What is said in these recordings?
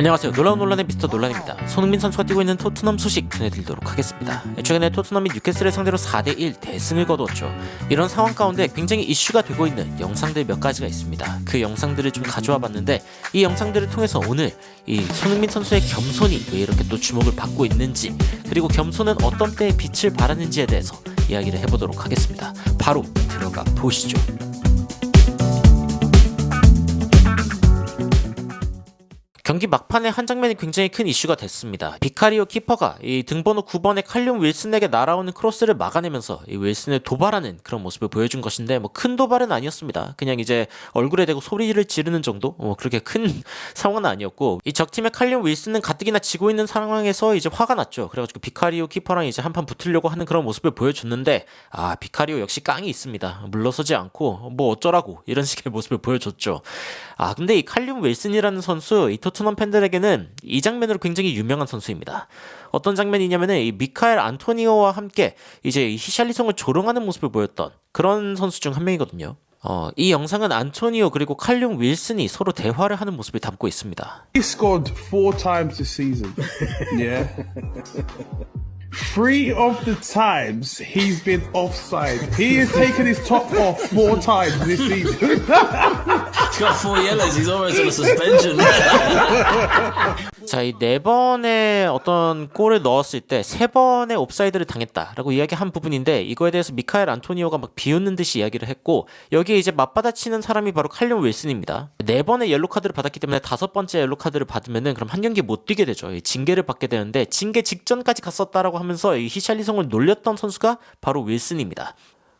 안녕하세요. 놀라운 논란의 미스터 논란입니다. 손흥민 선수가 뛰고 있는 토트넘 소식 전해드리도록 하겠습니다. 최근에 토트넘이 뉴캐슬을 상대로 4대1 대승을 거두었죠. 이런 상황 가운데 굉장히 이슈가 되고 있는 영상들 몇 가지가 있습니다. 그 영상들을 좀 가져와 봤는데 이 영상들을 통해서 오늘 이 손흥민 선수의 겸손이 왜 이렇게 또 주목을 받고 있는지, 그리고 겸손은 어떤 때에 빛을 발하는지에 대해서 이야기를 해보도록 하겠습니다. 바로 들어가 보시죠. 경기 막판에 한 장면이 굉장히 큰 이슈가 됐습니다. 비카리오 키퍼가 이 등번호 9번의 칼륨 윌슨에게 날아오는 크로스를 막아내면서 이 윌슨을 도발하는 그런 모습을 보여준 것인데, 뭐 큰 도발은 아니었습니다. 그냥 이제 얼굴에 대고 소리를 지르는 정도? 그렇게 큰 상황은 아니었고, 이 적팀의 칼륨 윌슨은 가뜩이나 지고 있는 상황에서 이제 화가 났죠. 그래가지고 비카리오 키퍼랑 이제 한판 붙으려고 하는 그런 모습을 보여줬는데, 비카리오 역시 깡이 있습니다. 물러서지 않고 뭐 어쩌라고 이런 식의 모습을 보여줬죠. 근데 이 칼륨 윌슨이라는 선수, 이 토트넘 팬들에게는 이 장면으로 굉장히 유명한 선수입니다. 어떤 장면이냐면은 이 미카엘 안토니오와 함께 이제 히샬리송을 조롱하는 모습을 보였던 그런 선수 중 한 명이거든요. 이 영상은 안토니오 그리고 칼륨 윌슨이 서로 대화를 하는 모습을 담고 있습니다. He scored 4 times this season. Yeah. 3 of the times he's been offside. He has taken his top off 4 times this season. He's got 4 yellows. He's almost on a suspension. 자, 이 4번의 어떤 골을 넣었을 때 3번의 옵사이드를 당했다라고 이야기한 부분인데, 이거에 대해서 미카엘 안토니오가 막 비웃는 듯이 이야기를 했고, 여기에 이제 맞받아치는 사람이 바로 칼륨 윌슨입니다. 4번의 옐로 카드를 받았기 때문에 5번째 옐로 카드를 받으면은 그럼 한 경기 못 뛰게 되죠. 징계를 받게 되는데, 징계 직전까지 갔었다라고 하면서 이 히샬리송을 놀렸던 선수가 바로 윌슨입니다.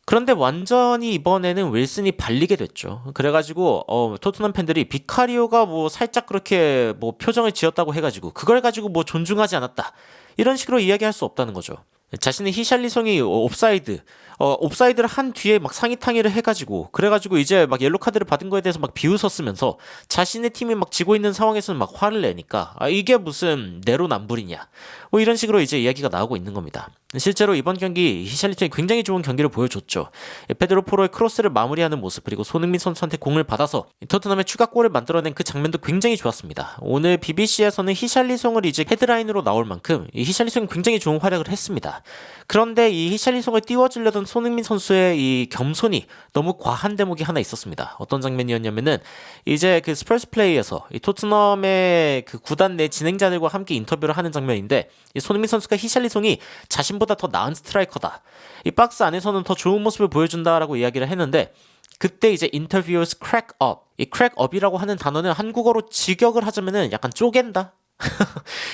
그런데 완전히 이번에는 윌슨이 발리게 됐죠. 그래가지고 토트넘 팬들이 비카리오가 뭐 살짝 그렇게 뭐 표정을 지었다고 해가지고 그걸 가지고 뭐 존중하지 않았다, 이런 식으로 이야기할 수 없다는 거죠. 자신의 히샬리송이 옵사이드를 한 뒤에 막 상의탕의를 해가지고, 그래가지고 이제 막 옐로 카드를 받은 거에 대해서 막 비웃었으면서 자신의 팀이 막 지고 있는 상황에서는 막 화를 내니까 이게 무슨 내로남불이냐, 뭐 이런 식으로 이제 이야기가 나오고 있는 겁니다. 실제로 이번 경기 히샬리송이 굉장히 좋은 경기를 보여줬죠. 페드로 포로의 크로스를 마무리하는 모습, 그리고 손흥민 선수한테 공을 받아서 토트넘의 추가골을 만들어낸 그 장면도 굉장히 좋았습니다. 오늘 BBC에서는 히샬리송을 이제 헤드라인으로 나올 만큼 이 히샬리송이 굉장히 좋은 활약을 했습니다. 그런데 이 히샬리송을 띄워주려던 손흥민 선수의 이 겸손이 너무 과한 대목이 하나 있었습니다. 어떤 장면이었냐면은 이제 그 스퍼스 플레이에서 이 토트넘의 그 구단 내 진행자들과 함께 인터뷰를 하는 장면인데, 이 손흥민 선수가 히샬리송이 자신보다 더 나은 스트라이커다, 이 박스 안에서는 더 좋은 모습을 보여준다라고 이야기를 했는데, 그때 이제 인터뷰어스 crack up, 이 crack up이라고 하는 단어는 한국어로 직역을 하자면은 약간 쪼갠다.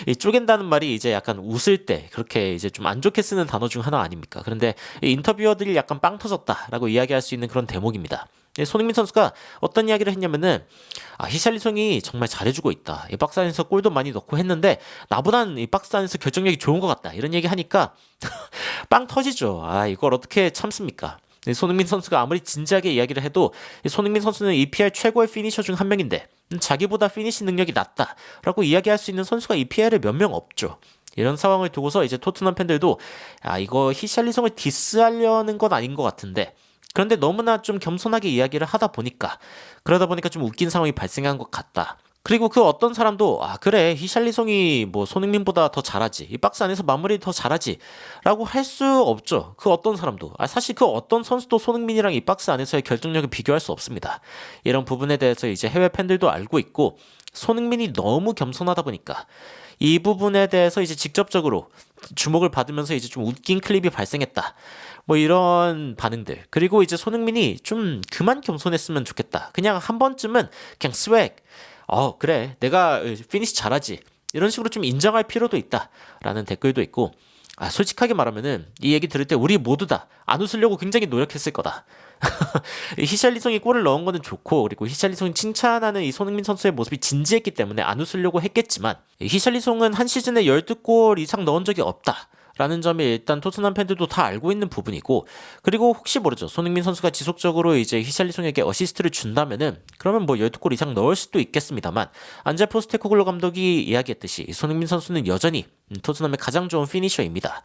이 쪼갠다는 말이 이제 약간 웃을 때 그렇게 이제 좀 안 좋게 쓰는 단어 중 하나 아닙니까? 그런데 이 인터뷰어들이 약간 빵 터졌다라고 이야기할 수 있는 그런 대목입니다. 손흥민 선수가 어떤 이야기를 했냐면은 히샬리송이 정말 잘해주고 있다. 이 박스 안에서 골도 많이 넣고 했는데 나보단 이 박스 안에서 결정력이 좋은 것 같다, 이런 얘기 하니까 빵 터지죠. 이걸 어떻게 참습니까? 손흥민 선수가 아무리 진지하게 이야기를 해도 손흥민 선수는 EPL 최고의 피니셔 중 한 명인데 자기보다 피니시 능력이 낫다라고 이야기할 수 있는 선수가 EPL에 몇 명 없죠. 이런 상황을 두고서 이제 토트넘 팬들도 이거 히샬리송을 디스하려는 건 아닌 것 같은데, 그런데 너무나 좀 겸손하게 이야기를 그러다 보니까 좀 웃긴 상황이 발생한 것 같다. 그리고 그 어떤 사람도 그래, 히샬리송이 뭐 손흥민보다 더 잘하지, 이 박스 안에서 마무리 더 잘하지 라고 할 수 없죠. 그 어떤 사람도 사실 그 어떤 선수도 손흥민이랑 이 박스 안에서의 결정력을 비교할 수 없습니다. 이런 부분에 대해서 이제 해외 팬들도 알고 있고, 손흥민이 너무 겸손하다 보니까 이 부분에 대해서 이제 직접적으로 주목을 받으면서 이제 좀 웃긴 클립이 발생했다, 뭐 이런 반응들. 그리고 이제 손흥민이 좀 그만 겸손했으면 좋겠다, 그냥 한 번쯤은 그냥 스웩, 그래, 내가 피니시 잘하지, 이런 식으로 좀 인정할 필요도 있다 라는 댓글도 있고, 솔직하게 말하면은 이 얘기 들을 때 우리 모두 다 안 웃으려고 굉장히 노력했을 거다. 히샬리송이 골을 넣은 거는 좋고, 그리고 히샬리송이 칭찬하는 이 손흥민 선수의 모습이 진지했기 때문에 안 웃으려고 했겠지만, 히샬리송은 한 시즌에 12골 이상 넣은 적이 없다 라는 점이 일단 토트넘 팬들도 다 알고 있는 부분이고, 그리고 혹시 모르죠, 손흥민 선수가 지속적으로 이제 히샬리송에게 어시스트를 준다면은 그러면 뭐 12골 이상 넣을 수도 있겠습니다만, 안제 포스테코글루 감독이 이야기했듯이 손흥민 선수는 여전히 토트넘의 가장 좋은 피니셔입니다.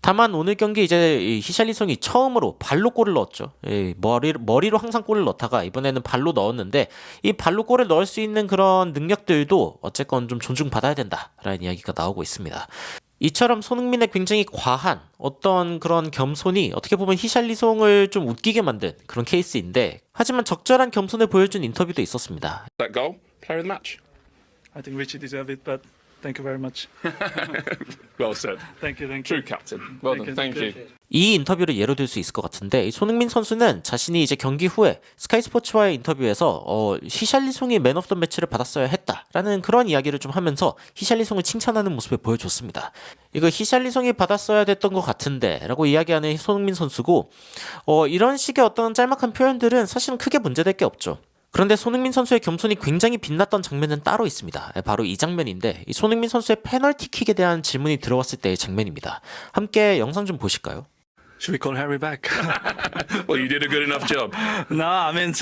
다만 오늘 경기 이제 이 히샬리송이 처음으로 발로 골을 넣었죠. 머리로 항상 골을 넣다가 이번에는 발로 넣었는데 이 발로 골을 넣을 수 있는 그런 능력들도 어쨌건 좀 존중받아야 된다라는 이야기가 나오고 있습니다. 이처럼 손흥민의 굉장히 과한 어떤 그런 겸손이 어떻게 보면 히샬리송을 좀 웃기게 만든 그런 케이스인데 하지만 적절한 겸손을 보여준 인터뷰도 있었습니다. That goal, player of the match. I think Richie deserved it, but thank you very much. Well said. Thank you. True captain. Well done. Thank you. 이 인터뷰를 예로 들 수 있을 것 같은데 이 손흥민 선수는 자신이 이제 경기 후에 스카이 스포츠와의 인터뷰에서 히샬리송이 맨 오브 더 매치를 받았어야 했다라는 그런 이야기를 좀 하면서 히샬리송을 칭찬하는 모습을 보여줬습니다. 이거 히샬리송이 받았어야 됐던 것 같은데 라고 이야기하는 손흥민 선수고 이런 식의 어떤 짤막한 표현들은 사실은 크게 문제될 게 없죠. 그런데 손흥민 선수의 겸손이 굉장히 빛났던 장면은 따로 있습니다. 바로 이 장면인데 이 손흥민 선수의 페널티킥에 대한 질문이 들어왔을 때의 장면입니다. 함께 영상 좀 보실까요? Should we call Harry back? Well, you did a good enough job. No, I mean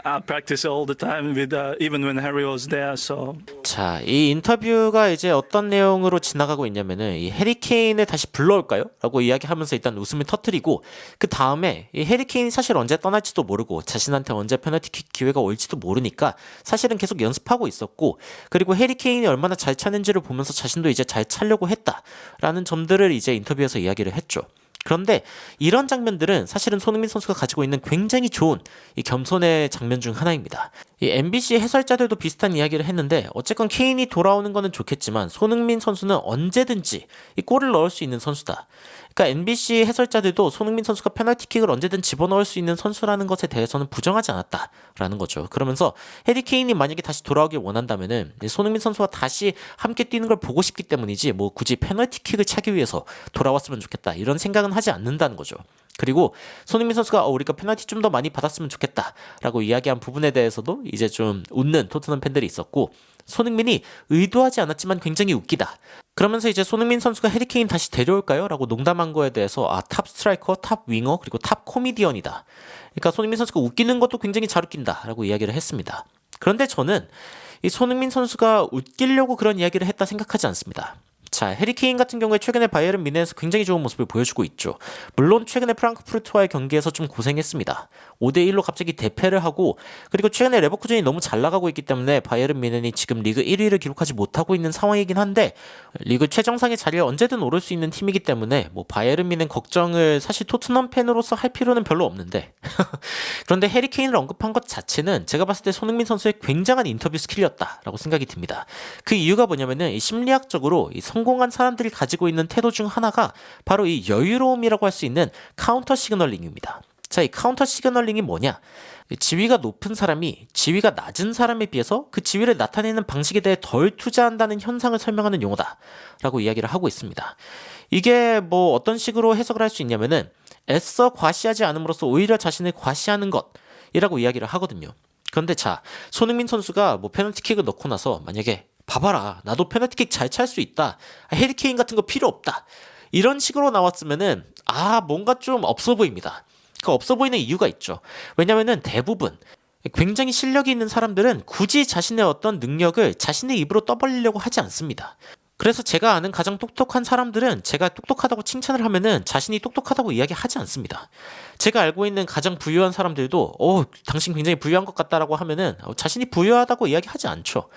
I practice all the time with even when Harry was there. So 자, 이 인터뷰가 이제 어떤 내용으로 지나가고 있냐면은 이 해리 케인을 다시 불러올까요? 라고 이야기하면서 일단 웃음을 터뜨리고 그 다음에 이 해리 케인이 사실 언제 떠날지도 모르고 자신한테 언제 페널티킥 기회가 올지도 모르니까 사실은 계속 연습하고 있었고 그리고 해리 케인이 얼마나 잘 차는지를 보면서 자신도 이제 잘 차려고 했다라는 점들을 이제 인터뷰에서 이야기를 했죠. 그런데 이런 장면들은 사실은 손흥민 선수가 가지고 있는 굉장히 좋은 이 겸손의 장면 중 하나입니다. 이 MBC 해설자들도 비슷한 이야기를 했는데 어쨌건 케인이 돌아오는 거는 좋겠지만 손흥민 선수는 언제든지 이 골을 넣을 수 있는 선수다. 그러니까 MBC 해설자들도 손흥민 선수가 페널티킥을 언제든 집어넣을 수 있는 선수라는 것에 대해서는 부정하지 않았다라는 거죠. 그러면서 해리 케인이 만약에 다시 돌아오길 원한다면은 손흥민 선수와 다시 함께 뛰는 걸 보고 싶기 때문이지 뭐 굳이 페널티킥을 차기 위해서 돌아왔으면 좋겠다 이런 생각은 하지 않는다는 거죠. 그리고 손흥민 선수가 우리가 페널티 좀 더 많이 받았으면 좋겠다라고 이야기한 부분에 대해서도 이제 좀 웃는 토트넘 팬들이 있었고 손흥민이 의도하지 않았지만 굉장히 웃기다. 그러면서 이제 손흥민 선수가 해리 케인 다시 데려올까요? 라고 농담한 거에 대해서 탑 스트라이커, 탑 윙어, 그리고 탑 코미디언이다. 그러니까 손흥민 선수가 웃기는 것도 굉장히 잘 웃긴다 라고 이야기를 했습니다. 그런데 저는 이 손흥민 선수가 웃기려고 그런 이야기를 했다 생각하지 않습니다. 자, 해리 케인 같은 경우에 최근에 바이에른 뮌헨에서 굉장히 좋은 모습을 보여주고 있죠. 물론 최근에 프랑크푸르트와의 경기에서 좀 고생했습니다. 5대1로 갑자기 대패를 하고 그리고 최근에 레버쿠젠이 너무 잘 나가고 있기 때문에 바이에른 뮌헨이 지금 리그 1위를 기록하지 못하고 있는 상황이긴 한데 리그 최정상의 자리에 언제든 오를 수 있는 팀이기 때문에 뭐 바이에른 뮌헨 걱정을 사실 토트넘 팬으로서 할 필요는 별로 없는데 그런데 해리 케인을 언급한 것 자체는 제가 봤을 때 손흥민 선수의 굉장한 인터뷰 스킬이었다라고 생각이 듭니다. 그 이유가 뭐냐면은 이 심리학적으로 이 성공한 사람들이 가지고 있는 태도 중 하나가 바로 이 여유로움이라고 할 수 있는 카운터 시그널링입니다. 자, 이 카운터 시그널링이 뭐냐? 지위가 높은 사람이 지위가 낮은 사람에 비해서 그 지위를 나타내는 방식에 대해 덜 투자한다는 현상을 설명하는 용어다라고 이야기를 하고 있습니다. 이게 뭐 어떤 식으로 해석을 할 수 있냐면은 애써 과시하지 않음으로써 오히려 자신을 과시하는 것이라고 이야기를 하거든요. 그런데 자, 손흥민 선수가 뭐 페널티킥을 넣고 나서 만약에 봐봐라, 나도 페널티킥 잘 찰 수 있다, 해리 케인 같은 거 필요 없다, 이런 식으로 나왔으면은 뭔가 좀 없어 보입니다. 그 없어 보이는 이유가 있죠. 왜냐면은 대부분 굉장히 실력이 있는 사람들은 굳이 자신의 어떤 능력을 자신의 입으로 떠벌리려고 하지 않습니다. 그래서 제가 아는 가장 똑똑한 사람들은 제가 똑똑하다고 칭찬을 하면은 자신이 똑똑하다고 이야기하지 않습니다. 제가 알고 있는 가장 부유한 사람들도 당신 굉장히 부유한 것 같다라고 하면은 자신이 부유하다고 이야기하지 않죠.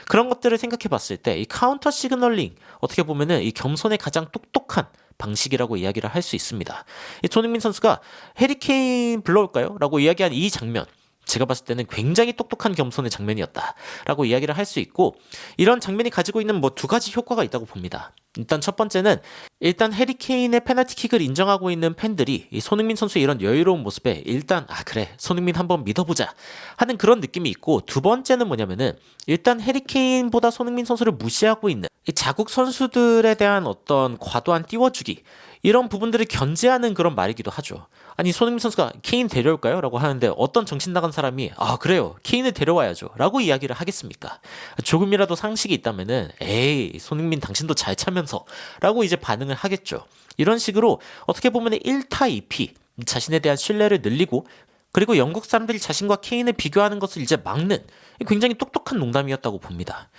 그런 것들을 생각해 봤을 때 이 카운터 시그널링 어떻게 보면은 이 겸손의 가장 똑똑한 방식이라고 이야기를 할 수 있습니다. 이 손흥민 선수가 해리 케인 불러올까요? 라고 이야기한 이 장면, 제가 봤을 때는 굉장히 똑똑한 겸손의 장면이었다라고 이야기를 할 수 있고 이런 장면이 가지고 있는 뭐 두 가지 효과가 있다고 봅니다. 일단 첫 번째는 일단 해리 케인의 페널티킥을 인정하고 있는 팬들이 이 손흥민 선수의 이런 여유로운 모습에 일단 그래 손흥민 한번 믿어보자 하는 그런 느낌이 있고 두 번째는 뭐냐면은 일단 해리 케인보다 손흥민 선수를 무시하고 있는 이 자국 선수들에 대한 어떤 과도한 띄워주기 이런 부분들을 견제하는 그런 말이기도 하죠. 아니 손흥민 선수가 케인 데려올까요? 라고 하는데 어떤 정신 나간 사람이 그래요 케인을 데려와야죠 라고 이야기를 하겠습니까? 조금이라도 상식이 있다면은 에이 손흥민 당신도 잘 차면서 라고 이제 반응을 하겠죠. 이런 식으로 어떻게 보면 1타 2피 자신에 대한 신뢰를 늘리고 그리고 영국 사람들이 자신과 케인을 비교하는 것을 이제 막는 굉장히 똑똑한 농담이었다고 봅니다.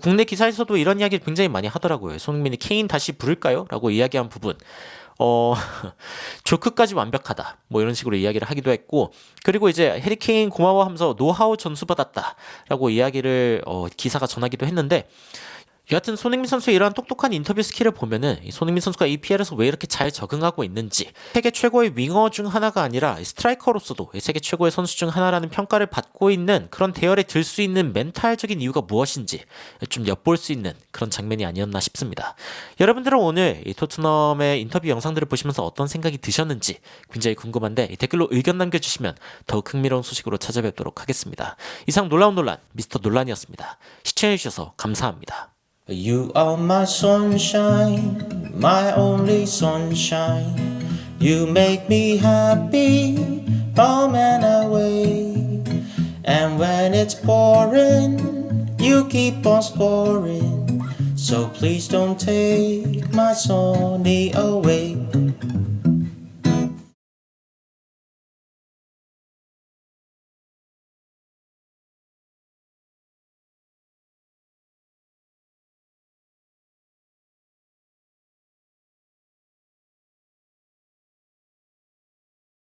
국내 기사에서도 이런 이야기를 굉장히 많이 하더라고요. 손흥민이 케인 다시 부를까요? 라고 이야기한 부분. 조크까지 완벽하다. 뭐 이런 식으로 이야기를 하기도 했고, 그리고 이제 해리케인 고마워하면서 노하우 전수받았다라고 이야기를 기사가 전하기도 했는데, 여하튼 손흥민 선수의 이러한 똑똑한 인터뷰 스킬을 보면은 이 손흥민 선수가 EPL에서 왜 이렇게 잘 적응하고 있는지, 세계 최고의 윙어 중 하나가 아니라 스트라이커로서도 세계 최고의 선수 중 하나라는 평가를 받고 있는 그런 대열에 들 수 있는 멘탈적인 이유가 무엇인지 좀 엿볼 수 있는 그런 장면이 아니었나 싶습니다. 여러분들은 오늘 이 토트넘의 인터뷰 영상들을 보시면서 어떤 생각이 드셨는지 굉장히 궁금한데 댓글로 의견 남겨주시면 더욱 흥미로운 소식으로 찾아뵙도록 하겠습니다. 이상 놀라운 논란 미스터 논란이었습니다. 시청해주셔서 감사합니다. You are my sunshine, my only sunshine. You make me happy, home and away. And when it's pouring, you keep on scoring. So please don't take my Sony away.